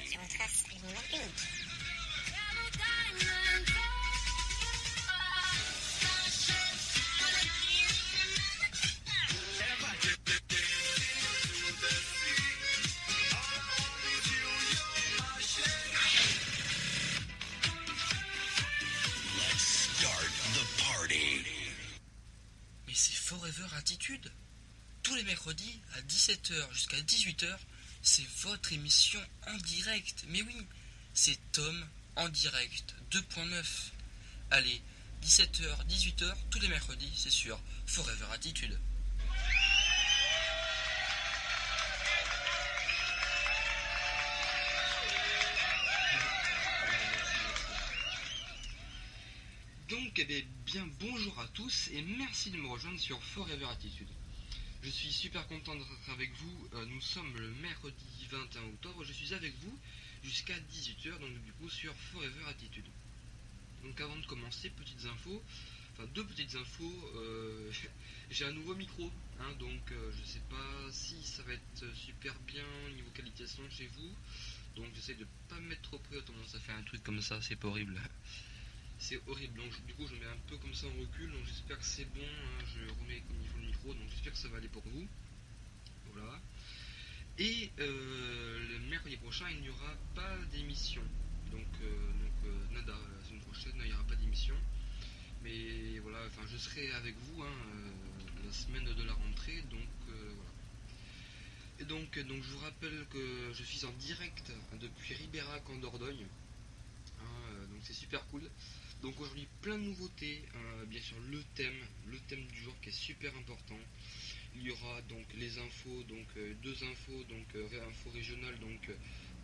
sur une trace absolument unique. Mais c'est Forever Attitude. Tous les mercredis à 17h jusqu'à 18h, c'est votre émission en direct. Mais oui, c'est Tom en direct 2.9. Allez, 17h, 18h, tous les mercredis, c'est sur Forever Attitude. Donc, bien bonjour à tous et merci de me rejoindre sur Forever Attitude. Je suis super content d'être avec vous. Nous sommes le mercredi 21 octobre. Je suis avec vous jusqu'à 18h, donc du coup sur Forever Attitude. Donc avant de commencer, deux petites infos. J'ai un nouveau micro, donc je sais pas si ça va être super bien niveau qualité son chez vous. Donc j'essaie de pas me mettre trop près, autrement ça fait un truc comme ça, c'est pas horrible. C'est horrible, donc du coup je mets un peu comme ça en recul, donc j'espère que c'est bon, je remets comme il faut le micro, donc j'espère que ça va aller pour vous. Voilà. Et le mercredi prochain il n'y aura pas d'émission, donc nada, la semaine prochaine il n'y aura pas d'émission. Mais voilà, enfin je serai avec vous la semaine de la rentrée, donc voilà. Et donc je vous rappelle que je suis en direct depuis Ribérac en Dordogne, donc c'est super cool. Donc aujourd'hui plein de nouveautés, bien sûr le thème du jour qui est super important. Il y aura donc les infos, donc deux infos, donc info régionale, donc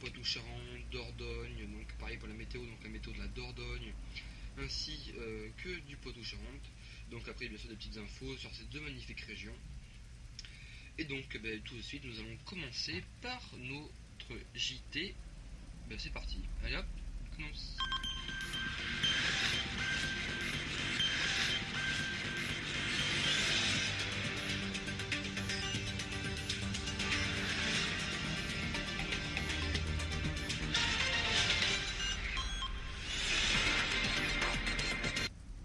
Poitou-Charentes, Dordogne, donc pareil pour la météo, donc la météo de la Dordogne, ainsi que du Poitou-Charentes. Donc après bien sûr des petites infos sur ces deux magnifiques régions. Et donc tout de suite nous allons commencer par notre JT. C'est parti, allez hop, on commence.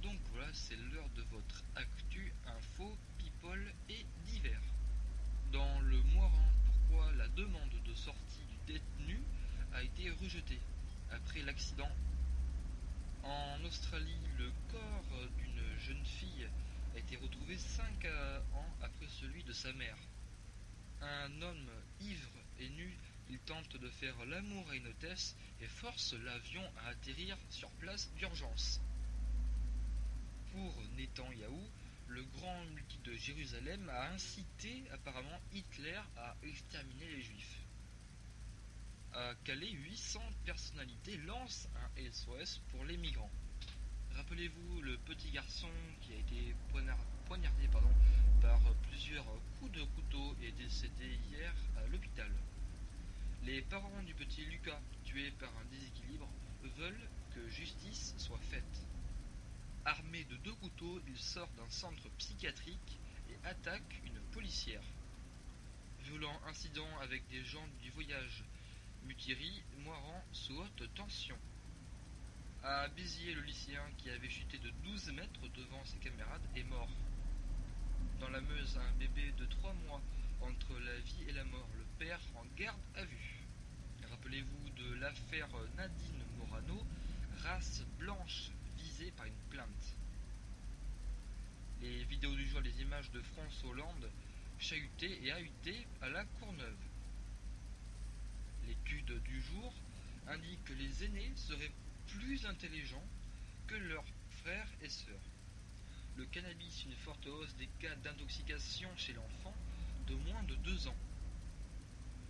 Donc voilà, c'est l'heure de votre actu, info, people et divers. Dans le Moirin, pourquoi la demande de sortie du détenu a été rejetée après l'accident. En Australie, le corps d'une jeune fille a été retrouvé 5 ans après celui de sa mère. Un homme ivre et nu, il tente de faire l'amour à une hôtesse et force l'avion à atterrir sur place d'urgence. Pour Netanyahou, le grand multi de Jérusalem a incité apparemment Hitler à exterminer les juifs. À Calais, 800 personnalités lancent un SOS pour les migrants. Rappelez-vous le petit garçon qui a été poignardé par plusieurs coups de couteau et décédé hier à l'hôpital. Les parents du petit Lucas, tué par un déséquilibre, veulent que justice soit faite. Armé de 2 couteaux, il sort d'un centre psychiatrique et attaque une policière. Violent incident avec des gens du voyage. Mutiri, Moiran sous haute tension. À Béziers, le lycéen qui avait chuté de 12 mètres devant ses camarades est mort. Dans la Meuse, un bébé de 3 mois entre la vie et la mort, le père en garde à vue. Rappelez-vous de l'affaire Nadine Morano, race blanche visée par une plainte. Les vidéos du jour, les images de François Hollande chahuté et ahuté à la Courneuve. L'étude du jour indique que les aînés seraient plus intelligents que leurs frères et sœurs. Le cannabis, une forte hausse des cas d'intoxication chez l'enfant de moins de 2 ans.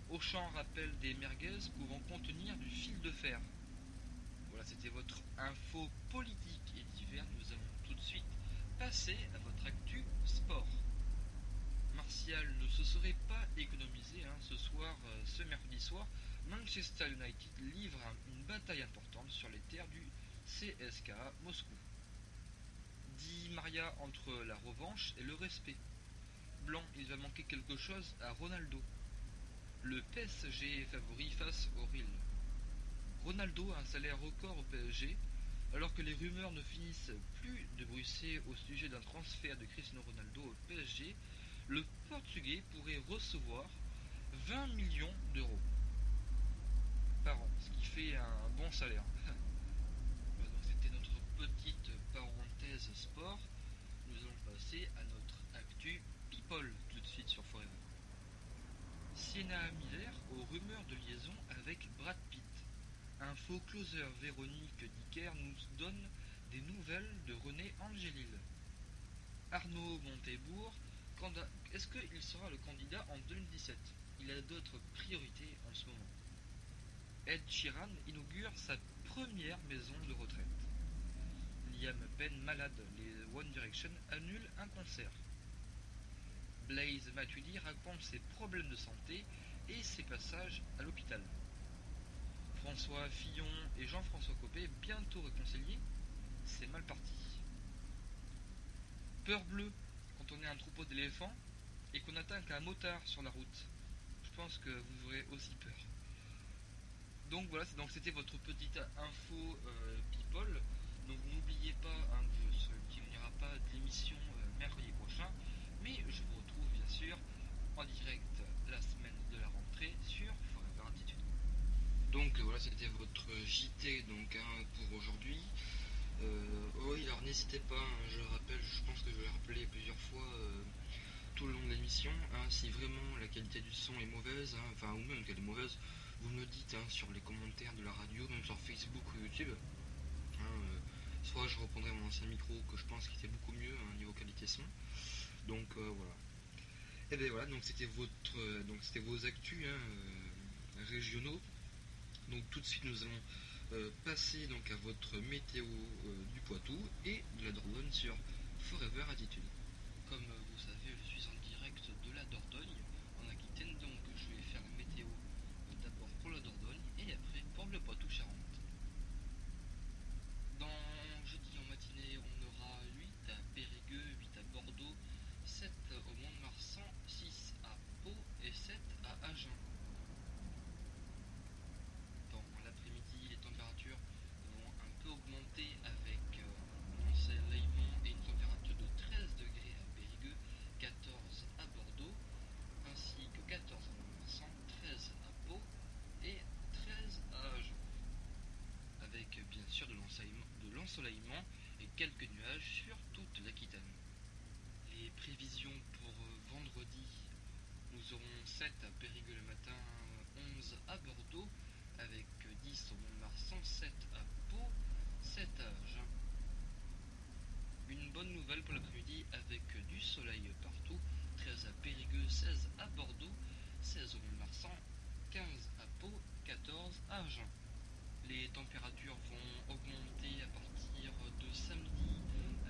Auchan rappelle des merguez pouvant contenir du fil de fer. Voilà, c'était votre info politique et divers. Nous allons tout de suite passer à votre actu sport. Martial ne se serait pas économisé ce soir, ce mercredi soir. Manchester United livre une bataille importante sur les terres du CSKA Moscou. Di Maria entre la revanche et le respect. Blanc, il va manquer quelque chose à Ronaldo. Le PSG est favori face au Real. Ronaldo a un salaire record au PSG, alors que les rumeurs ne finissent plus de bruisser au sujet d'un transfert de Cristiano Ronaldo au PSG. Le Portugais pourrait recevoir 20 millions d'euros par an, ce qui fait un bon salaire. Voilà, donc c'était notre petite parenthèse sport. Nous allons passer à notre actu People tout de suite sur Forever. Sienna Miller aux rumeurs de liaison avec Brad Pitt. Un faux closer Véronique Dicker nous donne des nouvelles de René Angélil. Arnaud Montebourg, est-ce qu'il sera le candidat en 2017? Il a d'autres priorités en ce moment. Ed Sheeran inaugure sa première maison de retraite. Liam Payne malade, les One Direction annulent un concert. Blaise Matuidi raconte ses problèmes de santé et ses passages à l'hôpital. François Fillon et Jean-François Copé bientôt réconciliés, c'est mal parti. Peur bleue quand on est un troupeau d'éléphants et qu'on atteint qu'un motard sur la route. Je pense que vous aurez aussi peur. Donc voilà, c'était votre petite info people. Donc n'oubliez pas qu'il n'y aura pas d'émission mercredi prochain, mais je vous retrouve bien sûr en direct la semaine de la rentrée sur Forever Attitude. Donc voilà, c'était votre JT pour aujourd'hui. Oui, alors n'hésitez pas, je rappelle, je pense que je vais rappeler plusieurs fois tout le long de l'émission, si vraiment la qualité du son est mauvaise, ou même qu'elle est mauvaise, vous me le dites sur les commentaires de la radio, même sur Facebook ou YouTube. Soit je reprendrai mon ancien micro que je pense qu'il était beaucoup mieux niveau qualité son. Donc voilà. Et bien voilà, donc c'était vos actus régionaux. Donc tout de suite nous allons passer à votre météo du Poitou et de la Dordogne sur Forever Attitude. Comme vous savez, je suis en direct de la Dordogne en Aquitaine, donc je vais faire la météo d'abord pour la Dordogne et après pour le Poitou-Charentes. Jeudi en matinée, on aura 8 à Périgueux, 8 à Bordeaux, 7 au Mont-de-Marsan, 6 à Pau et 7 à Agen. Dans l'après-midi, les températures vont un peu augmenter avec un ensoleillement et une température de 13 degrés à Périgueux, 14 à Bordeaux, ainsi que 14 à Mont-de-Marsan, 13 à Pau et 13 à Agen. Avec bien sûr de l'ensoleillement et quelques nuages sur toute l'Aquitaine. Les prévisions pour vendredi, nous aurons 7 à Périgueux le matin, 11 à Bordeaux, avec 10 au Mont-de-Marsan, 7 à Pau, 7 à Agen. Une bonne nouvelle pour l'après-midi avec du soleil partout, 13 à Périgueux, 16 à Bordeaux, 16 au Mont-de-Marsan, 15 à Pau, 14 à Agen. Les températures vont augmenter à partir de samedi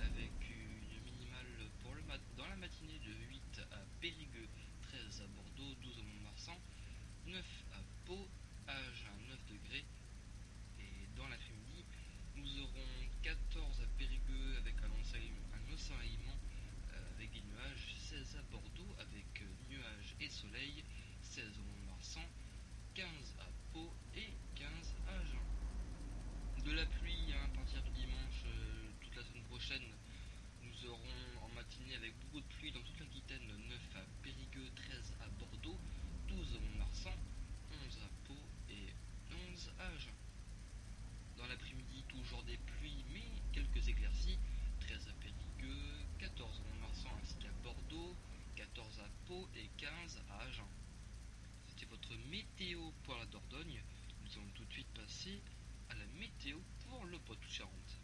avec une minimale dans la matinée de 8 à Périgueux, 13 à Bordeaux, 12 à Mont-de-Marsan, 9 à Pau, Agen 9 degrés. Et dans l'après-midi, nous aurons 14 à Périgueux avec un ensoleillement avec des nuages, 16 à Bordeaux avec nuages et soleil, 16 au Mont-de-Marsan, 15 à Pau et 15 à Agen. De la pluie à partir du dimanche, toute la semaine prochaine, nous aurons en matinée avec beaucoup de pluie dans toute l'Aquitaine, 9 à Périgueux, 13 à Bordeaux, 12 à Mont-de-Marsan, 11 à Pau et 11 à Agen. Dans l'après-midi, toujours des pluies mais quelques éclaircies, 13 à Périgueux, 14 à Mont-de-Marsan ainsi qu'à Bordeaux, 14 à Pau et 15 à Agen. C'était votre météo pour la Dordogne. Nous allons tout de suite passer à la météo pour le Poitou-Charentes.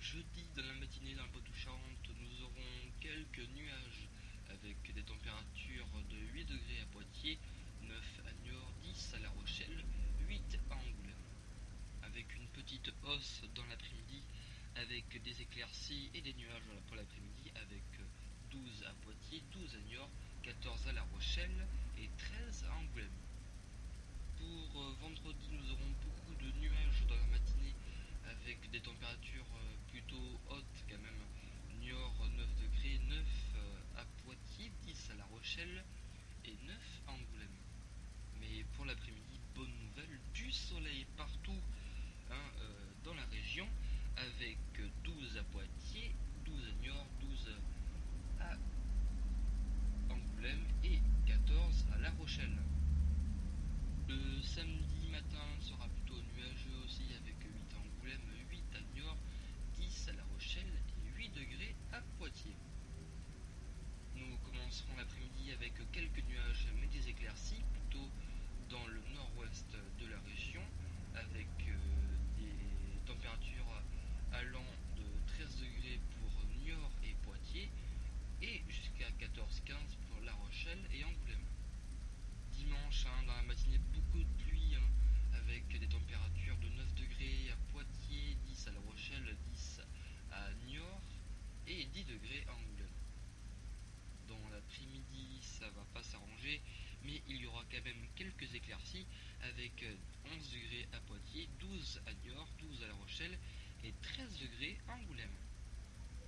Jeudi dans la matinée dans le Poitou-Charentes, nous aurons quelques nuages avec des températures de 8 degrés à Poitiers, 9 à Niort, 10 à La Rochelle, 8 à Angoulême. Avec une petite hausse dans l'après-midi avec des éclaircies et des nuages pour l'après-midi avec 12 à Poitiers, 12 à Niort, 14 à La Rochelle et 13 à Angoulême. Pour vendredi, nous aurons beaucoup de nuages dans la matinée avec des températures plutôt hautes quand même. Niort 9 degrés, 9 à Poitiers, 10 à La Rochelle et 9 à Angoulême. Mais pour l'après-midi, bonne nouvelle, du soleil partout Rochelle et 13 degrés à Angoulême.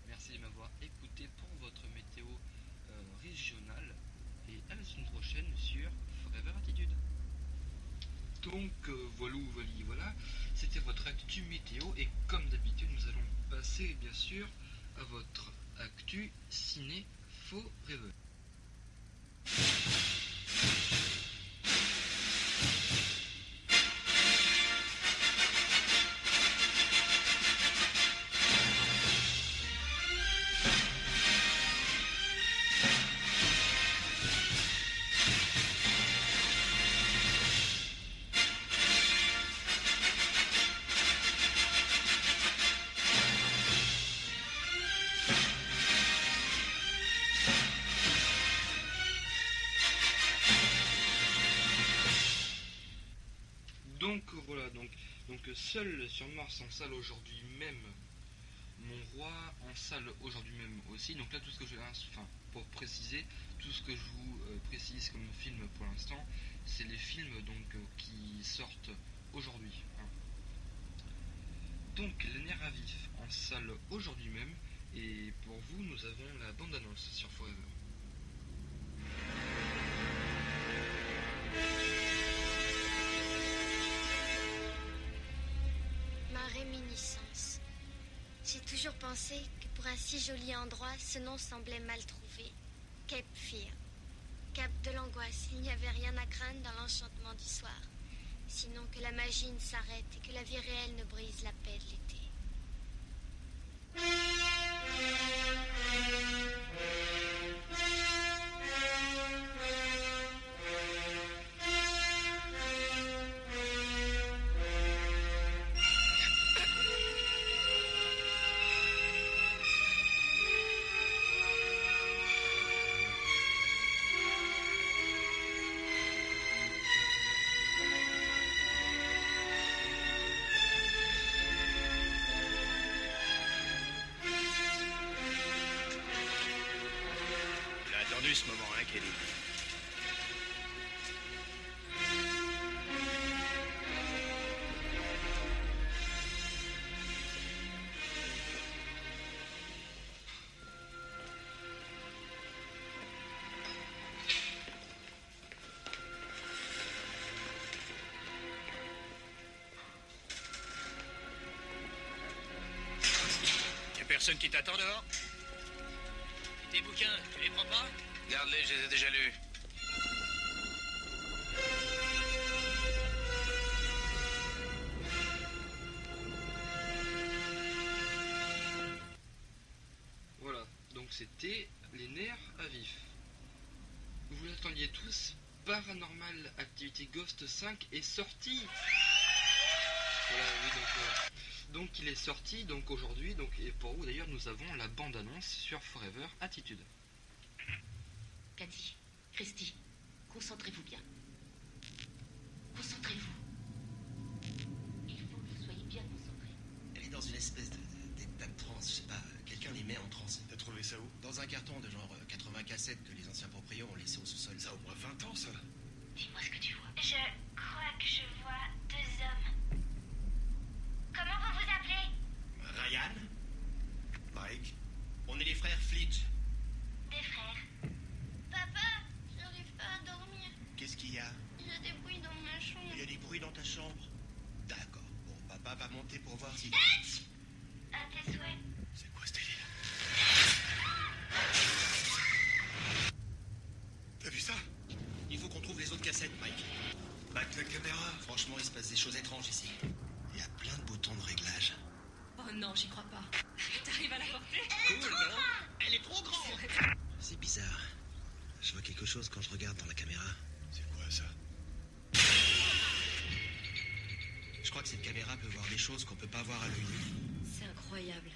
Merci de m'avoir écouté pour votre météo régionale et à la semaine prochaine sur Forever Attitude. Donc voilà, c'était votre actu météo et comme d'habitude nous allons passer bien sûr à votre actu ciné Forever. Donc seul sur Mars en salle aujourd'hui même, Mon Roi en salle aujourd'hui même aussi. Donc là tout ce que pour préciser, tout ce que je vous précise comme film pour l'instant, c'est les films qui sortent aujourd'hui. Donc Les Nerfs à Vif en salle aujourd'hui même, et pour vous nous avons la bande-annonce sur Forever. Réminiscence. J'ai toujours pensé que pour un si joli endroit, ce nom semblait mal trouvé. Cape Fear. Cap de l'angoisse. Il n'y avait rien à craindre dans l'enchantement du soir. Sinon que la magie ne s'arrête et que la vie réelle ne brise la paix de l'été. Ce moment, hein, Kelly. Y'a personne qui t'attend dehors? Tes bouquins, tu les prends pas? Garde-les, je les ai déjà lus. Voilà, donc c'était Les Nerfs à Vif. Vous l'attendiez tous, Paranormal Activity Ghost 5 est sorti. Voilà, oui, donc il est sorti aujourd'hui, et pour vous d'ailleurs nous avons la bande-annonce sur Forever Attitude. Cathy, Christy, concentrez-vous bien. Concentrez-vous. Il faut que vous soyez bien concentrés. Elle est dans une espèce d'état de transe, je sais pas, quelqu'un les met en transe. T'as trouvé ça où? Dans un carton de genre 80 cassettes que les anciens proprios ont laissé au sous-sol. Ça a au moins 20 ans, ça. Dis-moi ce que tu vois. Je crois que je vois 2 hommes. Comment vous vous appelez? Ryan? Mike? On est les frères Fleet. Des frères. Papa, j'arrive pas à dormir. Qu'est-ce qu'il y a? Il y a des bruits dans ma chambre. Il y a des bruits dans ta chambre. D'accord. Bon, papa va monter pour voir si... À tes souhaits. C'est quoi ce délire? T'as vu ça? Il faut qu'on trouve les autres cassettes, Mike. Back la caméra. Franchement, il se passe des choses étranges ici. Il y a plein de boutons de réglage. Oh non, j'y crois pas. T'arrives à la porter? Cool, non? Elle est trop grande. C'est bizarre. Je vois quelque chose quand je regarde dans la caméra. C'est quoi ça? Je crois que cette caméra peut voir des choses qu'on peut pas voir à l'œil nu. C'est incroyable.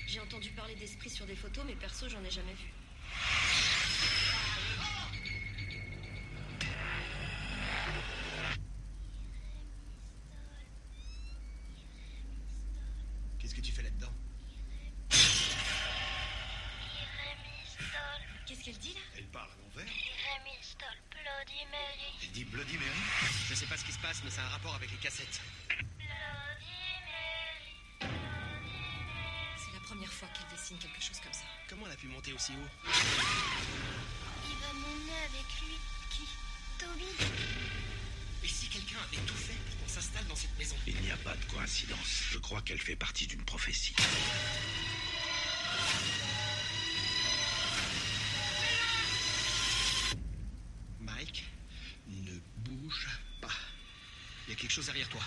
J'ai entendu parler d'esprits sur des photos, mais perso, j'en ai jamais vu. Qu'est-ce que tu fais là-dedans? Qu'est-ce qu'elle dit là? Elle parle à l'envers? Remilstol, Bloody Mary. Elle dit Bloody Mary? Je sais pas ce qui se passe, mais ça a un rapport avec les cassettes. Bloody Mary. première fois qu'elle dessine quelque chose comme ça. Comment elle a pu monter aussi haut? Il va m'emmener avec lui. Qui? Toby? Et si quelqu'un avait tout fait pour qu'on s'installe dans cette maison? Il n'y a pas de coïncidence. Je crois qu'elle fait partie d'une prophétie. Mike, ne bouge pas. Il y a quelque chose derrière toi.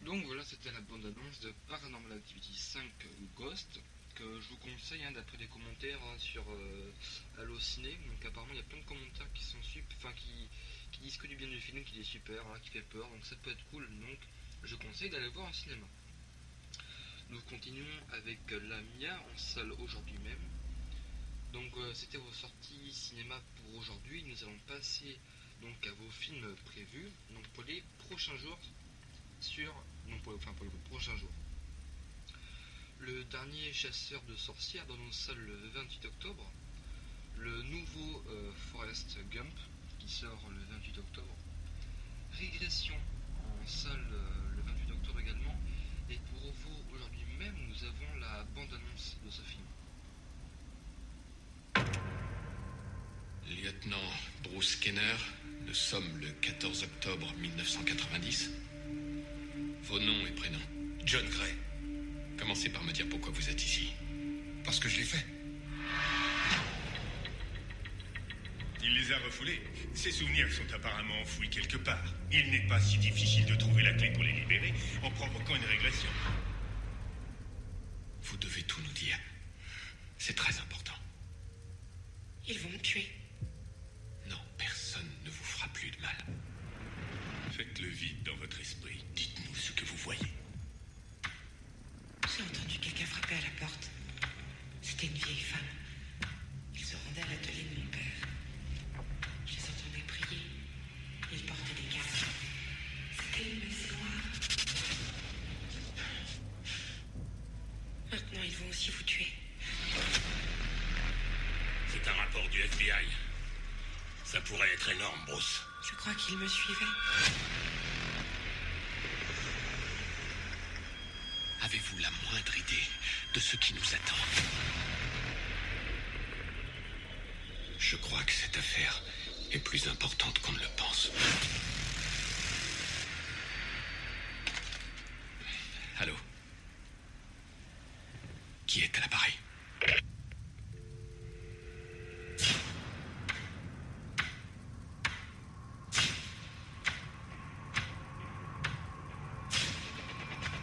Donc voilà, c'était la bande-annonce de Paranormal Activity 5 Ghost, que je vous conseille d'après les commentaires sur Allociné. Donc apparemment il y a plein de commentaires qui sont qui disent que du bien du film, qui est super, qui fait peur, donc ça peut être cool, donc je conseille d'aller voir en cinéma. Nous continuons avec la Mia en salle aujourd'hui même. Donc c'était vos sorties cinéma pour aujourd'hui. Nous allons passer donc à vos films prévus donc pour les prochains jours pour les prochains jours. Le dernier chasseur de sorcières dans nos salles le 28 octobre. Le nouveau Forrest Gump qui sort le 28 octobre. Régression en salle le 28 octobre également. Et pour vous aujourd'hui même, nous avons la bande-annonce de ce film. Lieutenant Bruce Kenner, nous sommes le 14 octobre 1990. Vos noms et prénoms. John Gray. Commencez par me dire pourquoi vous êtes ici. Parce que je l'ai fait. Il les a refoulés. Ces souvenirs sont apparemment enfouis quelque part. Il n'est pas si difficile de trouver la clé pour les libérer en provoquant une régression. Vous devez tout nous dire. C'est très important. Ils vont me tuer. Non, personne ne vous fera plus de mal. Faites le vide dans votre esprit. Dites-nous ce que vous voyez. J'ai entendu quelqu'un frapper à la porte. C'était une vieille femme. Ils se rendaient à l'atelier de mon père. Je les entendais prier. Ils portaient des casques. C'était une messe noire. Maintenant, ils vont aussi vous tuer. C'est un rapport du FBI. Ça pourrait être énorme, Bruce. Je crois qu'ils me suivaient. Avez-vous la moindre idée de ce qui nous attend? Je crois que cette affaire est plus importante qu'on ne le pense. Allô? Qui est à l'appareil?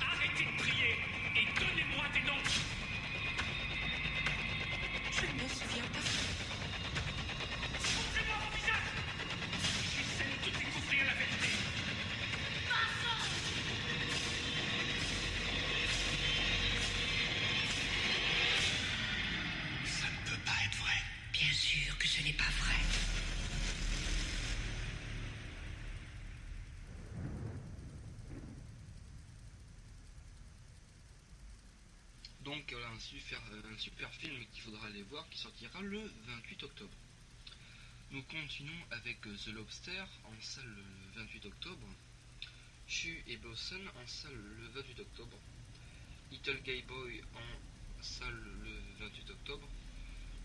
Arrêtez de prier et donnez-moi des noms. Je ne m'en souviens pas. Montrez-moi vos visages. J'essaie de découvrir la vérité. Ça ne peut pas être vrai. Bien sûr que ce n'est pas vrai. Donc voilà un super film qu'il faudra aller voir qui sortira le 28 octobre. Nous continuons avec The Lobster en salle le 28 octobre. Chu et Blossom en salle le 28 octobre. Little Gay Boy en salle le 28 octobre.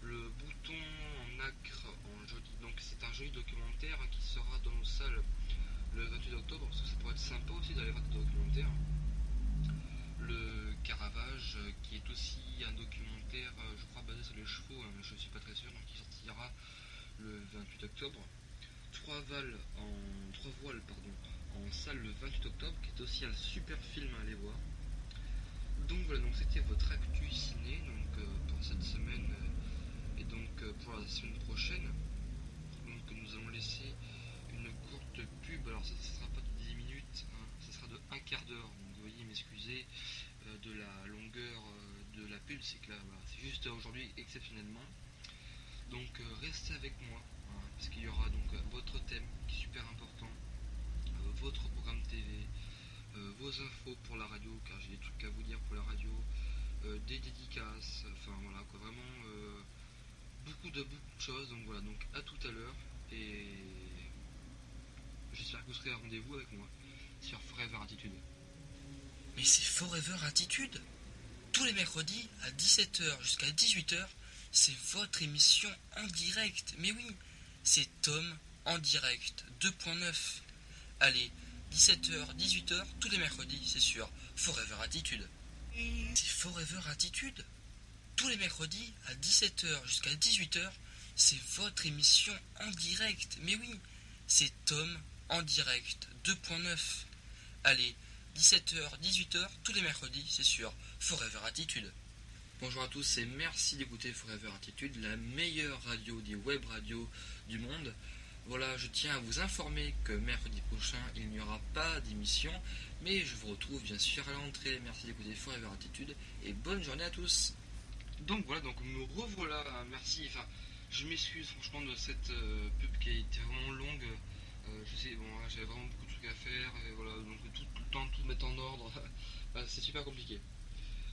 Le Bouton en acre en joli. Donc c'est un joli documentaire qui sera dans nos salles le 28 octobre parce que ça pourrait être sympa aussi d'aller voir des documentaires. Le Caravage qui est aussi un documentaire je crois basé sur les chevaux mais je ne suis pas très sûr donc qui sortira le 28 octobre. Trois voiles en salle le 28 octobre qui est aussi un super film à aller voir. Donc voilà, donc c'était votre actu ciné donc pour cette semaine et donc pour la semaine prochaine. Donc nous allons laisser une courte pub, alors ça ne sera pas de 10 minutes, ça sera de un quart d'heure, donc veuillez m'excuser de la longueur de la pub, c'est que là voilà, c'est juste aujourd'hui exceptionnellement. Donc restez avec moi, parce qu'il y aura donc votre thème qui est super important, votre programme TV, vos infos pour la radio, car j'ai des trucs à vous dire pour la radio, des dédicaces, enfin voilà quoi, vraiment beaucoup de choses. Donc voilà, donc à tout à l'heure et j'espère que vous serez à rendez-vous avec moi sur Forever Attitude. Mais c'est Forever Attitude. Tous les mercredis à 17h jusqu'à 18h, c'est votre émission en direct. Mais oui, c'est Tom en direct 2.9. Allez, 17h, 18h, tous les mercredis, c'est sur Forever Attitude. C'est Forever Attitude. Tous les mercredis à 17h jusqu'à 18h, c'est votre émission en direct. Mais oui, c'est Tom en direct 2.9. Allez, 17h, 18h, tous les mercredis, c'est sur Forever Attitude. Bonjour à tous et merci d'écouter Forever Attitude, la meilleure radio des web radios du monde. Voilà, je tiens à vous informer que mercredi prochain, il n'y aura pas d'émission, mais je vous retrouve bien sûr à l'entrée. Merci d'écouter Forever Attitude et bonne journée à tous. Donc voilà, donc me revoilà, merci, enfin, je m'excuse franchement de cette pub qui a été vraiment longue. Je sais, bon, j'avais vraiment beaucoup de trucs à faire, et voilà, donc tout le temps tout mettre en ordre, c'est super compliqué.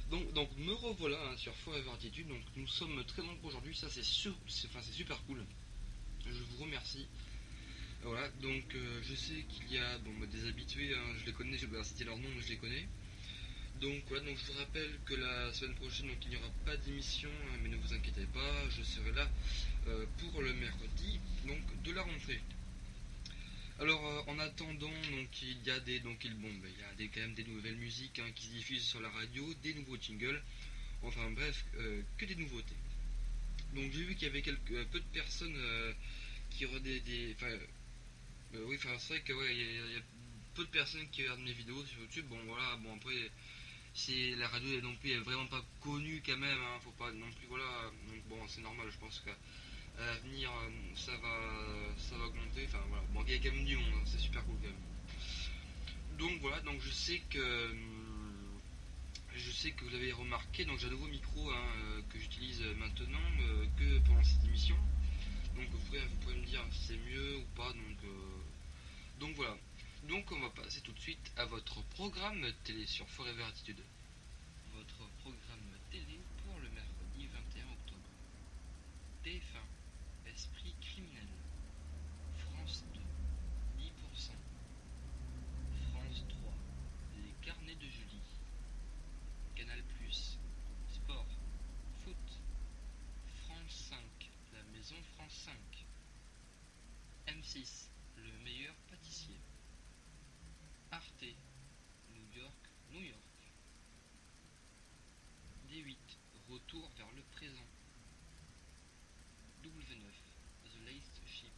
Donc me revoilà sur Forever Attitude. Donc nous sommes très nombreux aujourd'hui, ça c'est super cool. Je vous remercie. Voilà, donc je sais qu'il y a des habitués, je les connais, je vais pas citer leur nom, mais je les connais. Donc voilà, donc je vous rappelle que la semaine prochaine, donc il n'y aura pas d'émission, mais ne vous inquiétez pas, je serai là pour le mercredi, donc de la rentrée. Alors en attendant, donc il y a quand même des nouvelles musiques qui se diffusent sur la radio, des nouveaux jingles, enfin bref, que des nouveautés. Donc j'ai vu qu'il y avait peu de personnes qui regardaient c'est vrai que ouais, il y a peu de personnes qui regardent mes vidéos sur YouTube. Bon voilà, bon après c'est la radio est non plus est vraiment pas connue quand même, faut pas non plus voilà, donc bon c'est normal, je pense que à l'avenir ça va augmenter, enfin voilà, bon il y a quand même du monde, c'est super cool quand même. Donc voilà, donc je sais que vous l'avez remarqué, donc j'ai un nouveau micro que j'utilise maintenant que pendant cette émission, donc vous pouvez me dire si c'est mieux ou pas, donc voilà. Donc on va passer tout de suite à votre programme télé sur Forever Attitude. Votre programme télé pour le mercredi 21 octobre. TF1, Esprit criminel. France 2, 10%. France 3, Les carnets de Julie. Canal+, Sport, Foot. France 5, La Maison France 5. M6, Le meilleur pâtissier. Arte, New York, New York. D8, Retour vers le présent. W9, The Last Ship.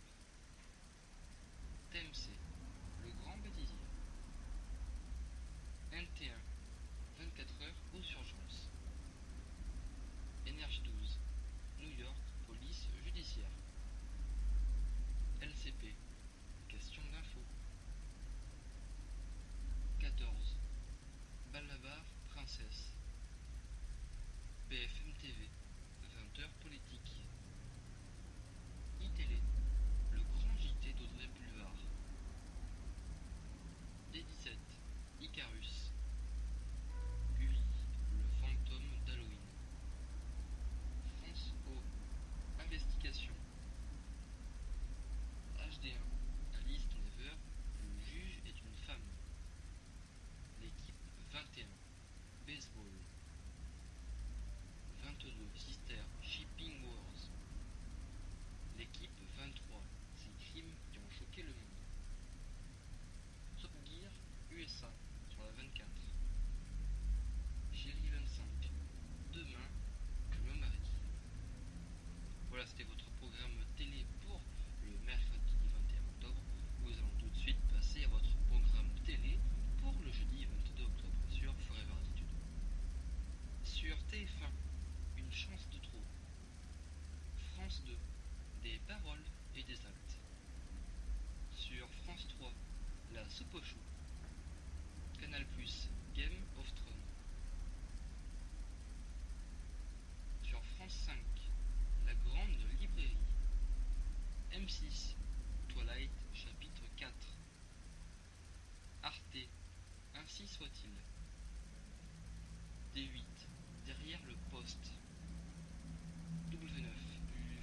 TMC, Le grand bêtisier. NT1, 24 heures aux urgences. NH12, New York, police judiciaire. LCP, question d'info. 14, Balabar, princesse. BFM TV, 20h politique. iTélé, le grand JT d'Audrey Pulvar. D17, Icarus. Gulli, le fantôme d'Halloween. France O, investigation. HD1, Alice Never, le juge est une femme. L'équipe 21, baseball. 22, Sister, Shipping Wars. L'équipe 23, ces crimes qui ont choqué le monde. Top Gear, USA, sur la 24. Chérie 25, demain, je me marie. Voilà, c'était votre programme télé pour le mercredi 21 octobre. Nous allons tout de suite passer à votre programme télé pour le jeudi 22 octobre sur Forever Attitude. Sur TF1, Une chance de trop. France 2, Des paroles et des actes. Sur France 3, La soupe aux choux. Canal+, Game of Thrones. Sur France 5, La grande librairie. M6, Twilight, chapitre 4. Arte, ainsi soit-il. D8, Derrière le poste. W9, du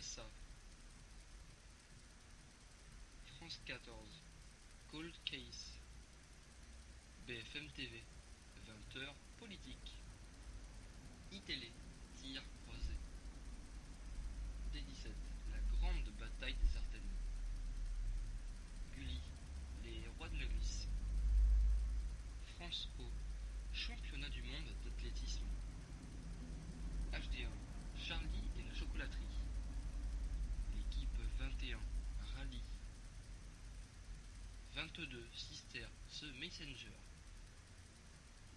RSA. France 14, Cold Case. BFM TV, 20h, politique. iTélé, tir croisé. D17, la grande bataille des Ardennes. Gulli, les rois de la glisse. France O, championnat du monde d'athlétisme. HD1, Charlie et la chocolaterie. L'équipe 21, rallye. 22, Sister, ce Messenger.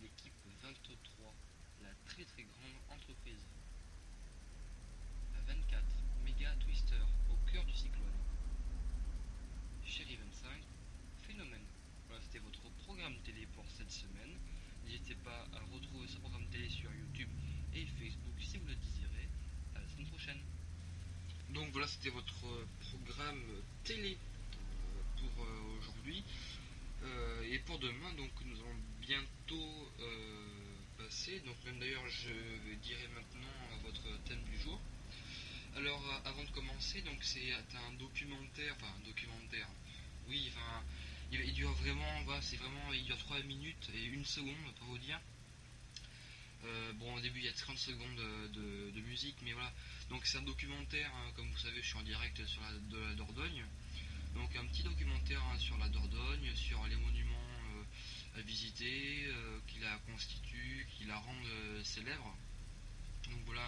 L'équipe 23, la très très grande entreprise. 24, Mega Twister, au cœur du cyclone. Chérie 25, Phénomène. Voilà, c'était votre programme télé pour cette semaine. N'hésitez pas à retrouver ce programme télé sur YouTube et Facebook si vous le désirez. À la semaine prochaine. Donc voilà, c'était votre programme télé pour aujourd'hui. Et pour demain, donc nous allons bientôt passer. Donc même d'ailleurs, je dirai maintenant votre thème du jour. Alors avant de commencer, donc c'est un documentaire, oui, enfin, il dure vraiment, voilà, il dure 3 minutes et 1 seconde pour vous dire. Bon, au début il y a 30 secondes de musique, mais voilà. Donc c'est un documentaire, hein, comme vous savez, je suis en direct sur la Dordogne. Donc un petit documentaire sur la Dordogne, sur les monuments à visiter, qui la constituent, qui la rendent célèbre. Donc voilà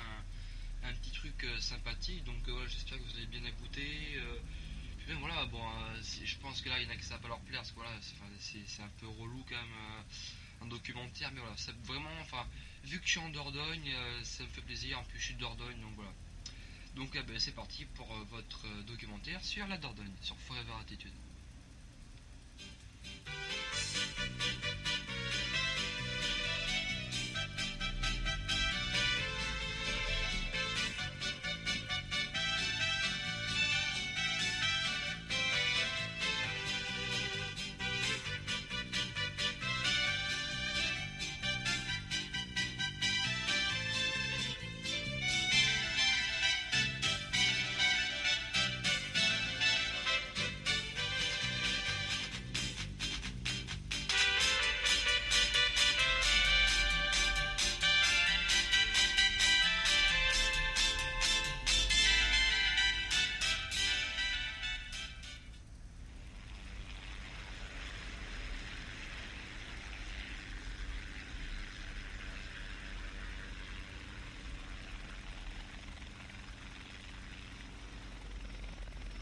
un petit truc sympathique. Donc voilà, j'espère que vous allez bien écouter. Puis même, voilà, bon, je pense que là il y en a que ça va pas leur plaire parce que voilà, c'est un peu relou quand même un documentaire, mais voilà, c'est vraiment, enfin, vu que je suis en Dordogne, ça me fait plaisir. En plus je suis de Dordogne, donc voilà. Donc c'est parti pour votre documentaire sur la Dordogne, sur Forever Attitude.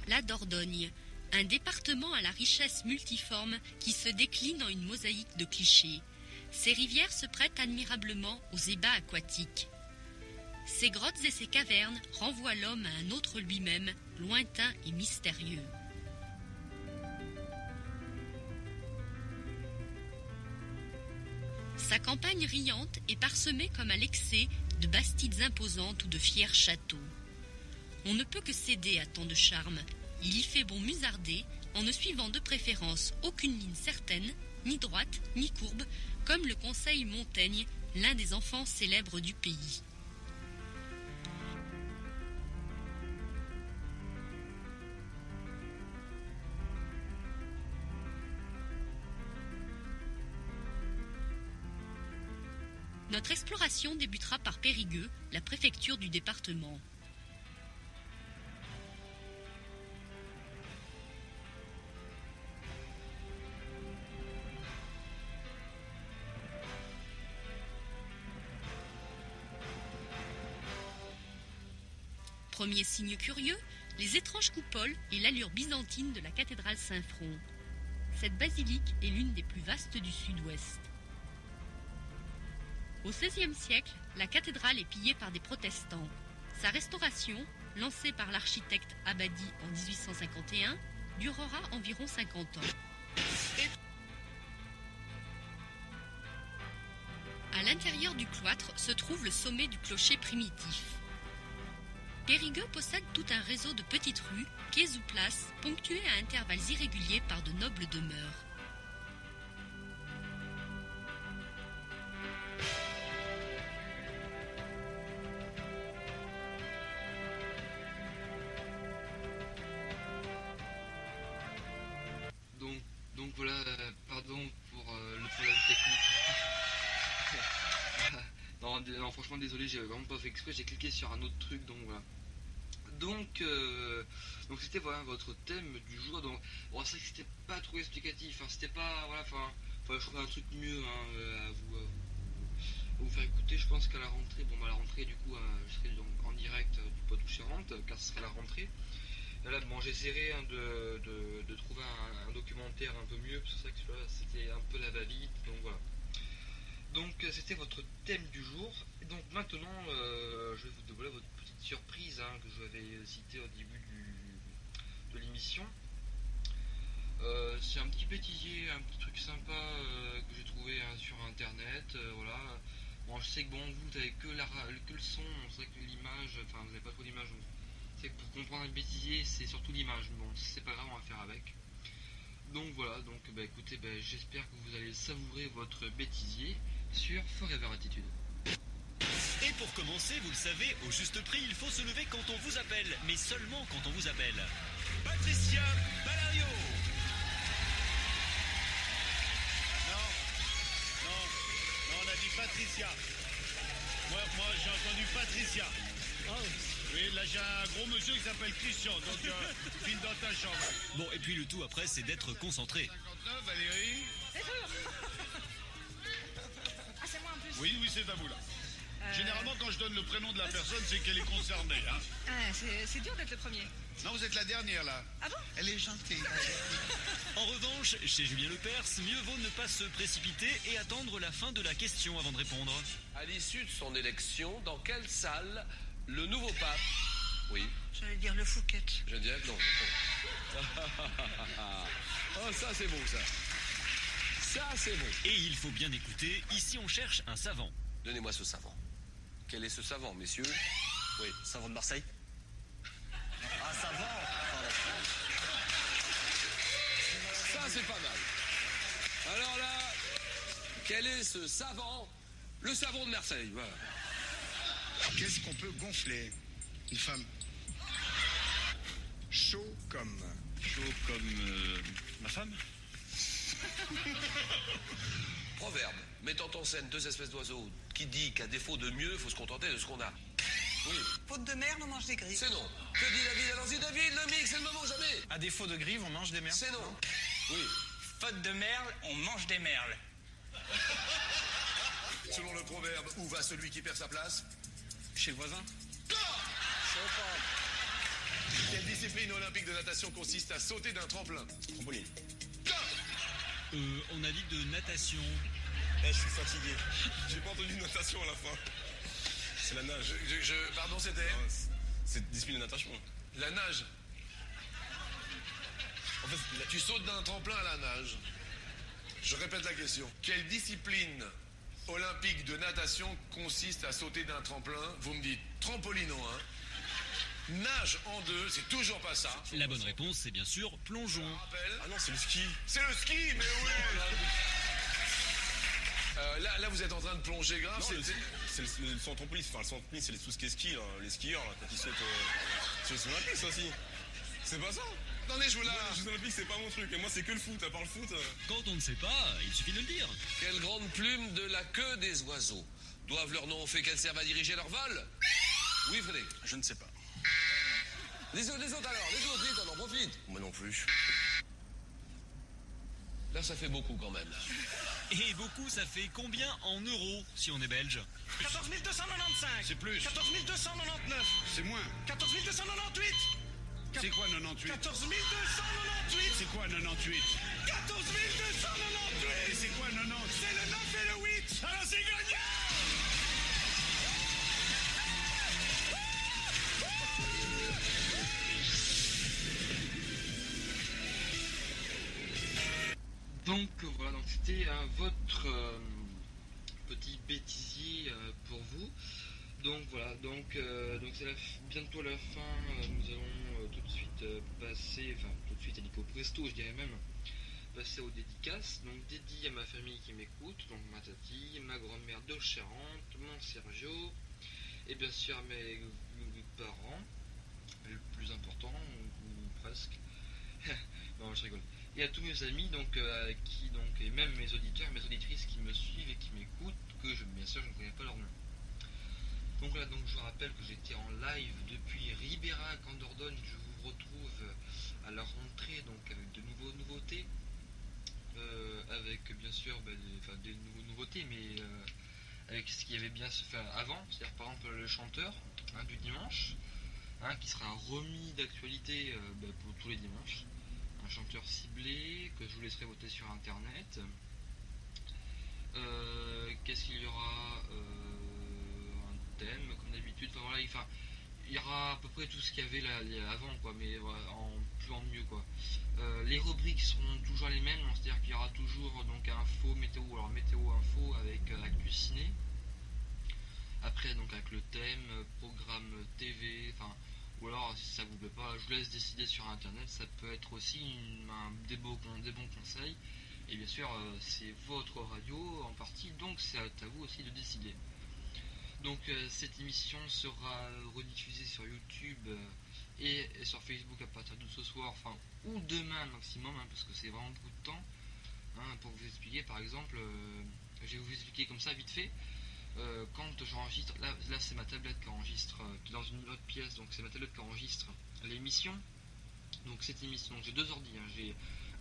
La Dordogne, un département à la richesse multiforme qui se décline en une mosaïque de clichés. Ses rivières se prêtent admirablement aux ébats aquatiques. Ses grottes et ses cavernes renvoient l'homme à un autre lui-même, lointain et mystérieux. Sa campagne riante est parsemée comme à l'excès de bastides imposantes ou de fiers châteaux. On ne peut que céder à tant de charme. Il y fait bon musarder en ne suivant de préférence aucune ligne certaine, ni droite, ni courbe, comme le conseille Montaigne, l'un des enfants célèbres du pays. Notre exploration débutera par Périgueux, la préfecture du département. Premier signe curieux, les étranges coupoles et l'allure byzantine de la cathédrale Saint-Front. Cette basilique est l'une des plus vastes du sud-ouest. Au XVIe siècle, la cathédrale est pillée par des protestants. Sa restauration, lancée par l'architecte Abadi en 1851, durera environ 50 ans. À l'intérieur du cloître se trouve le sommet du clocher primitif. Périgueux possède tout un réseau de petites rues, quais ou places, ponctuées à intervalles irréguliers par de nobles demeures. Bon, non, franchement, désolé, j'ai vraiment pas fait exprès, j'ai cliqué sur un autre truc, donc voilà. Donc c'était voilà votre thème du jour. Donc, bon, c'est vrai que c'était pas trop explicatif, hein, c'était pas, voilà, enfin, je trouvais un truc mieux à vous faire écouter. Je pense qu'à la rentrée, bon, bah, à la rentrée, du coup, je serai donc en direct du Poitou-Charentes, car ce sera la rentrée. Et là, bon, j'essaierai de trouver un documentaire un peu mieux, parce que c'est vrai que celui-là, c'était un peu la va-vite, donc voilà. Donc c'était votre thème du jour. Et donc maintenant, je vais vous dévoiler votre petite surprise que je vous avais citée au début de l'émission. C'est un petit bêtisier, un petit truc sympa que j'ai trouvé sur internet. Voilà. Bon, je sais que bon, vous n'avez que le son, c'est vrai que l'image, enfin vous n'avez pas trop d'image. C'est que pour comprendre un bêtisier, c'est surtout l'image. Mais bon, c'est pas grave, on va faire avec. Donc voilà, donc bah, écoutez, bah, j'espère que vous allez savourer votre bêtisier sur Forever Attitude. Et pour commencer, vous le savez, au juste prix, il faut se lever quand on vous appelle, mais seulement quand on vous appelle. Patricia Balario. Non, on a dit Patricia. Moi j'ai entendu Patricia. Oui, là j'ai un gros monsieur qui s'appelle Christian, donc file dans ta chambre. Bon, et puis le tout après, c'est d'être concentré. 59, Valérie. Ah, c'est moi en plus. Oui, c'est à vous là. Généralement, quand je donne le prénom de la personne, c'est qu'elle est concernée. Hein. Ah, c'est dur d'être le premier. Non, vous êtes la dernière là. Ah bon? Elle est gentille. En revanche, chez Julien Lepers, mieux vaut ne pas se précipiter et attendre la fin de la question avant de répondre. À l'issue de son élection, dans quelle salle le nouveau pape... Oui. J'allais dire le Fouquet. Je dirais que non. Oh, ça c'est beau ça. Ça c'est beau. Et il faut bien écouter, ici on cherche un savant. Donnez-moi ce savant. Quel est ce savant, messieurs? Oui. Savant de Marseille. Ah, savant. Ça c'est pas mal. Alors là, quel est ce savant? Le savon de Marseille, voilà. Qu'est-ce qu'on peut gonfler? Une femme. Chaud comme ma femme. Proverbe, mettant en scène deux espèces d'oiseaux, qui dit qu'à défaut de mieux, il faut se contenter de ce qu'on a. Oui. Faute de merde, on mange des grives. C'est non. Que dit David? Allons-y David, le mix, c'est le moment jamais. À défaut de grives, on mange des merles. C'est non. Oui. Faute de merles, on mange des merles. Selon le proverbe, où va celui qui perd sa place? Chez le voisin. Quelle discipline olympique de natation consiste à sauter d'un tremplin? Trampoline. On a dit de natation. Je suis fatigué. J'ai pas entendu natation à la fin. C'est la nage. Pardon, c'était? C'est discipline de natation. La nage. En fait, Tu sautes d'un tremplin à la nage. Je répète la question. Quelle discipline olympique de natation consiste à sauter d'un tremplin? Vous me dites trampoline en 1, nage en 2, c'est toujours pas ça. La bonne réponse, c'est bien sûr plongeon. Ah non, c'est le ski. C'est le ski, mais oui. Là, vous êtes en train de plonger grave. Non, c'est le saut en trampoline. Enfin, le saut en trampoline, c'est tout ce qui est ski, là. Les skieurs, là, quand ils sautent. C'est les Jeux Olympiques, ça aussi. C'est pas ça. Attendez, je vous la... Les Jeux Olympiques, c'est pas mon truc. Et moi, c'est que le foot. À part le foot. Quand on ne sait pas, il suffit de le dire. Quelles grandes plumes de la queue des oiseaux doivent leur nom au fait qu'elles servent à diriger leur vol? Oui, Frédéric. Je ne sais pas. Les autres alors, les autres, vite, on en profite. Moi non plus. Là, ça fait beaucoup quand même. Et beaucoup, ça fait combien en euros si on est belge? 14 295. C'est plus. 14 299. C'est moins. 14 298. C'est quoi 98? 14 298. C'est quoi 98? 14 298. Et c'est quoi 90? C'est le 9 et le 8. Alors c'est gagné. Donc voilà, donc c'était votre petit bêtisier pour vous. Donc voilà, donc c'est bientôt la fin. Nous allons tout de suite passer, enfin tout de suite hélico presto, je dirais même, passer aux dédicaces. Donc dédié à ma famille qui m'écoute, donc ma tati, ma grand-mère de Charente, mon Sergio, et bien sûr mes parents, le plus important, ou presque. Non, je rigole. Et à tous mes amis, donc qui donc et même mes auditeurs et mes auditrices qui me suivent et qui m'écoutent, que bien sûr je ne connais pas leur nom. Donc là, donc je vous rappelle que j'étais en live depuis Ribérac en Dordogne. Je vous retrouve à la rentrée, donc avec de nouveautés, avec bien sûr des nouveautés, mais avec ce qu'il y avait bien se faire avant, c'est-à-dire par exemple le chanteur du dimanche, qui sera remis d'actualité pour tous les dimanches, un chanteur ciblé que je vous laisserai voter sur internet. Qu'est-ce qu'il y aura, un thème comme d'habitude, il y aura à peu près tout ce qu'il y avait là avant, quoi, mais en mieux, quoi. Les rubriques seront toujours les mêmes, c'est-à-dire qu'il y aura toujours donc info, météo, alors météo info avec actu ciné. Après donc avec le thème, programme TV, ou alors si ça vous plaît pas, je vous laisse décider sur internet, ça peut être aussi des bons conseils. Et bien sûr c'est votre radio en partie, donc c'est à vous aussi de décider. Donc cette émission sera rediffusée sur YouTube et sur Facebook à partir de ce soir, ou demain maximum, parce que c'est vraiment beaucoup de temps. Pour vous expliquer, par exemple, je vais vous expliquer comme ça vite fait. Quand j'enregistre, là c'est ma tablette qui enregistre, dans une autre pièce, donc c'est ma tablette qui enregistre l'émission. Donc cette émission, donc j'ai deux ordi, j'ai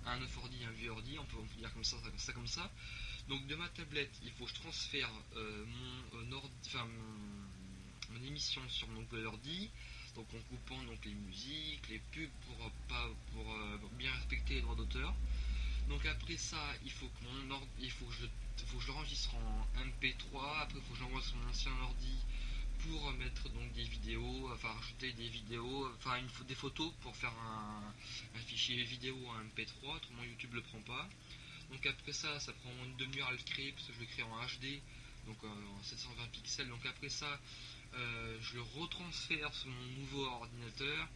un neuf ordi, un vieux ordi, on peut dire comme ça. Donc de ma tablette, il faut que je transfère mon émission sur mon nouvel ordi, donc en coupant donc les musiques, les pubs pour bien respecter les droits d'auteur. Donc après ça, il faut que je l'enregistre en MP3, après il faut que je l'envoie sur mon ancien ordi pour mettre donc des vidéos, rajouter des vidéos, des photos pour faire un fichier vidéo en MP3, autrement YouTube le prend pas. Donc après ça prend une demi-heure à le créer, parce que je le crée en HD, donc en 720 pixels. Donc après ça, je le retransfère sur mon nouveau ordinateur,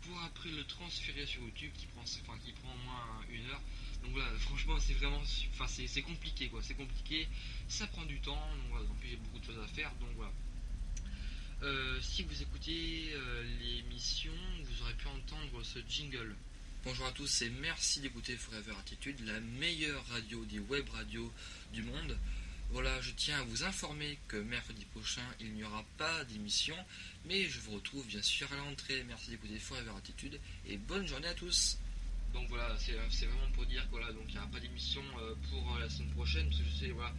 pour après le transférer sur YouTube, qui prend au moins 1 heure. Donc voilà, franchement c'est vraiment, c'est compliqué, quoi, c'est compliqué, ça prend du temps, donc voilà, en plus j'ai beaucoup de choses à faire, donc voilà. Si vous écoutez l'émission, vous aurez pu entendre ce jingle. Bonjour à tous et merci d'écouter Forever Attitude, la meilleure radio des web radios du monde. Voilà, je tiens à vous informer que mercredi prochain, il n'y aura pas d'émission, mais je vous retrouve bien sûr à la rentrée. Merci d'écouter Forever Attitude et bonne journée à tous. Donc voilà, c'est vraiment pour dire que voilà, donc il n'y aura pas d'émission pour la semaine prochaine, parce que je sais, voilà,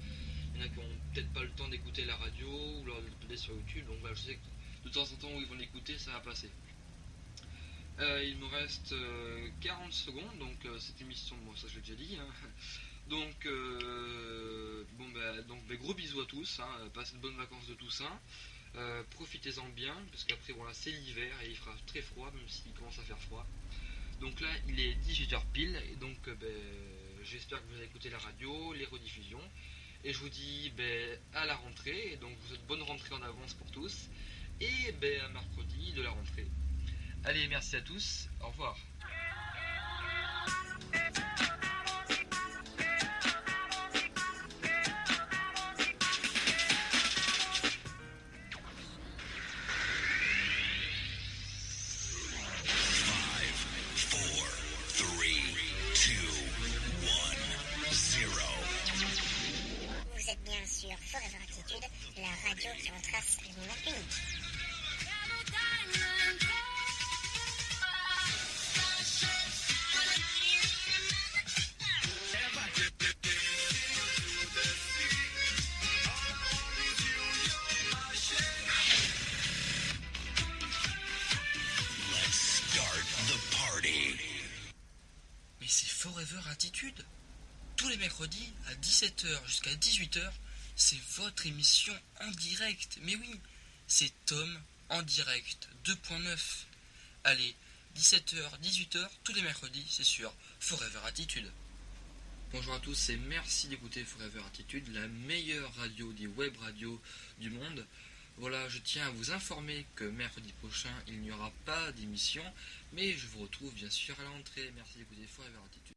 il y en a qui n'ont peut-être pas le temps d'écouter la radio ou leur d'écouter sur YouTube, donc voilà, je sais que de temps en temps où ils vont l'écouter, ça va passer. Il me reste 40 secondes, donc cette émission, bon ça je l'ai déjà dit, donc gros bisous à tous, passez de bonnes vacances de Toussaint, profitez-en bien, parce qu'après voilà c'est l'hiver et il fera très froid, même s'il commence à faire froid. Donc là il est 18h pile, et donc j'espère que vous allez écouter la radio, les rediffusions, et je vous dis à la rentrée, et donc vous souhaite bonne rentrée en avance pour tous, et à mercredi de la rentrée. Allez, merci à tous, au revoir. Vous êtes bien sûr Forever Attitude, la radio qui retrace le moment unique. Mais c'est Forever Attitude. Tous les mercredis à 17h jusqu'à 18h, c'est votre émission en direct. Mais oui, c'est Tom en direct 2.9. Allez, 17h, 18h, tous les mercredis, c'est sur Forever Attitude. Bonjour à tous et merci d'écouter Forever Attitude, la meilleure radio des web radios du monde. Voilà, je tiens à vous informer que mercredi prochain, il n'y aura pas d'émission, mais je vous retrouve bien sûr à la rentrée. Merci d'écouter Forever Attitude.